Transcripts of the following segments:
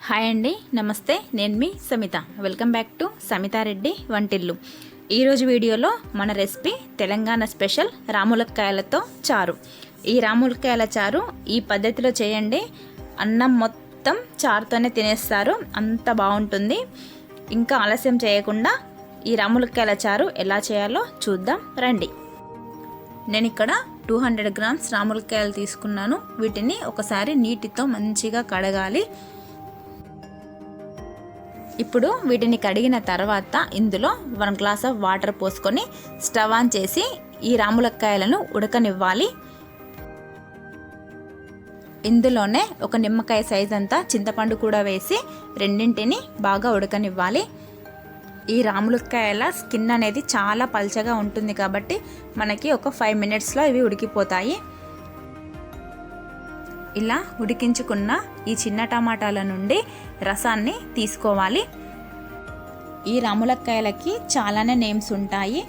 Hi అండి, నమస్తే. నేను మీ సమిత. వెల్కమ్ బ్యాక్ టు సమితారెడ్డి వంటిల్లు. ఈరోజు వీడియోలో మన రెసిపీ తెలంగాణ స్పెషల్ రాములక్కాయలతో చారు. ఈ రాములక్కాయల చారు ఈ పద్ధతిలో చేయండి, అన్నం మొత్తం చారుతోనే తినేస్తారు, అంత బాగుంటుంది. ఇంకా ఆలస్యం చేయకుండా ఈ రాములక్కాయల చారు ఎలా చేయాలో చూద్దాం రండి. నేను ఇక్కడ 200 గ్రామ్స్ రాములక్కాయలు తీసుకున్నాను. వీటిని ఒకసారి నీటితో మంచిగా కడగాలి. ఇప్పుడు వీటిని కడిగిన తర్వాత ఇందులో 1 గ్లాస్ ఆఫ్ వాటర్ పోసుకొని స్టవ్ ఆన్ చేసి ఈ రాములక్కాయలను ఉడకనివ్వాలి. ఇందులోనే ఒక నిమ్మకాయ సైజ్ అంతా చింతపండు కూడా వేసి రెండింటిని బాగా ఉడకనివ్వాలి. ఈ రాములక్కాయల స్కిన్ అనేది చాలా పల్చగా ఉంటుంది కాబట్టి మనకి ఒక 5 మినిట్స్లో ఇవి ఉడికిపోతాయి. ఇలా ఉడికించుకున్న ఈ చిన్న టమాటాల నుండి రసాన్ని తీసుకోవాలి. ఈ రాములక్కాయలకి చాలానే నేమ్స్ ఉంటాయి.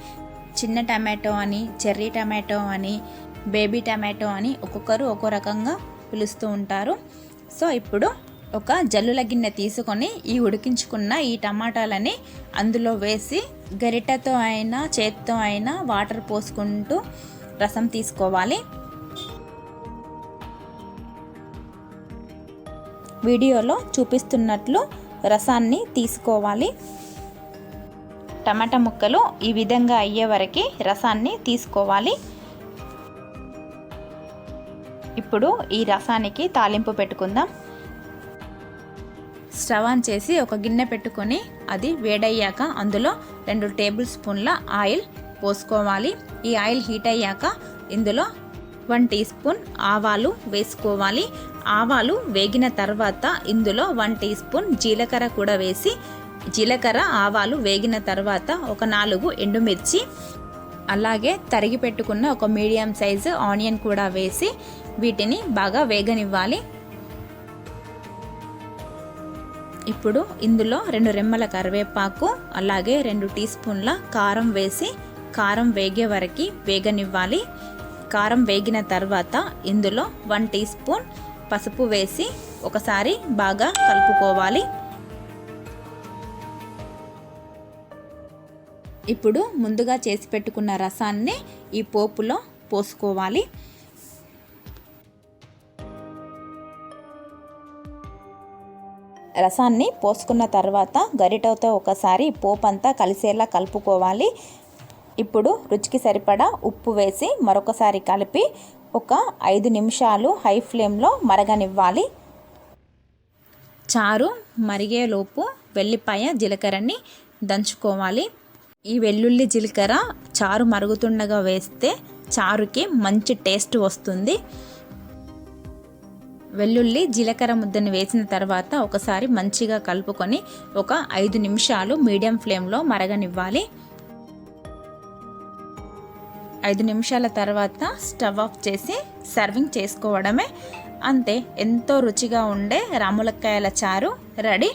చిన్న టమాటో అని, చెర్రీ టమాటో అని, బేబీ టమాటో అని ఒక్కొక్కరు ఒక్కో రకంగా పిలుస్తూ ఉంటారు. సో ఇప్పుడు ఒక జల్లుల గిన్నె తీసుకొని ఈ ఉడికించుకున్న ఈ టమాటాలని అందులో వేసి గరిటెతో అయినా చేత్తో అయినా వాటర్ పోసుకుంటూ రసం తీసుకోవాలి. వీడియోలో చూపిస్తున్నట్లు రసాన్ని తీసుకోవాలి. టమాటా ముక్కలు ఈ విధంగా అయ్యే వరకు రసాన్ని తీసుకోవాలి. ఇప్పుడు ఈ రసానికి తాలింపు పెట్టుకుందాం. స్టవ్ ఆన్ చేసి ఒక గిన్నె పెట్టుకొని అది వేడయ్యాక అందులో 2 టేబుల్ స్పూన్ల ఆయిల్ పోసుకోవాలి. ఈ ఆయిల్ హీట్ అయ్యాక ఇందులో 1 టీ స్పూన్ ఆవాలు వేసుకోవాలి. ఆవాలు వేగిన తర్వాత ఇందులో 1 టీ స్పూన్ జీలకర్ర కూడా వేసి, జీలకర్ర ఆవాలు వేగిన తర్వాత ఒక 4 ఎండుమిర్చి, అలాగే తరిగి పెట్టుకున్న ఒక మీడియం సైజు ఆనియన్ కూడా వేసి వీటిని బాగా వేగనివ్వాలి. ఇప్పుడు ఇందులో 2 రెమ్మల కరివేపాకు అలాగే 2 టీ స్పూన్ల కారం వేసి కారం వేగే వరకు వేగనివ్వాలి. కారం వేగిన తర్వాత ఇందులో 1 టీ స్పూన్ పసుపు వేసి ఒకసారి బాగా కలుపుకోవాలి. ఇప్పుడు ముందుగా చేసి పెట్టుకున్న రసాన్ని ఈ పోపులో పోసుకోవాలి. రసాన్ని పోసుకున్న తర్వాత గరిటెతో ఒకసారి పోపు అంతా కలిసేలా కలుపుకోవాలి. ఇప్పుడు రుచికి సరిపడా ఉప్పు వేసి మరొకసారి కలిపి ఒక 5 నిమిషాలు హై ఫ్లేమ్లో మరగనివ్వాలి. చారు మరిగేలోపు వెల్లిపాయ జీలకర్రని దంచుకోవాలి. ఈ వెల్లుల్లి జీలకర్ర చారు మరుగుతుండగా వేస్తే చారుకి మంచి టేస్ట్ వస్తుంది. వెల్లుల్లి జీలకర్ర ముద్దని వేసిన తర్వాత ఒకసారి మంచిగా కలుపుకొని ఒక 5 నిమిషాలు మీడియం ఫ్లేమ్లో మరగనివ్వాలి. 5 నిమిషాల తర్వాత స్టవ్ ఆఫ్ చేసి సర్వింగ్ చేసుకోవడమే. అంతే, ఎంతో రుచిగా ఉండే రాములక్కాయల చారు రెడీ.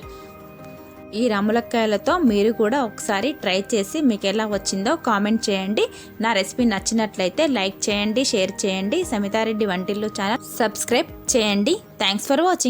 ఈ రాములక్కాయలతో మీరు కూడా ఒకసారి ట్రై చేసి మీకు ఎలా వచ్చిందో కామెంట్ చేయండి. నా రెసిపీ నచ్చినట్లయితే లైక్ చేయండి, షేర్ చేయండి. సమితారెడ్డి వంటిల్లు ఛానల్ సబ్స్క్రైబ్ చేయండి. Thanks for watching.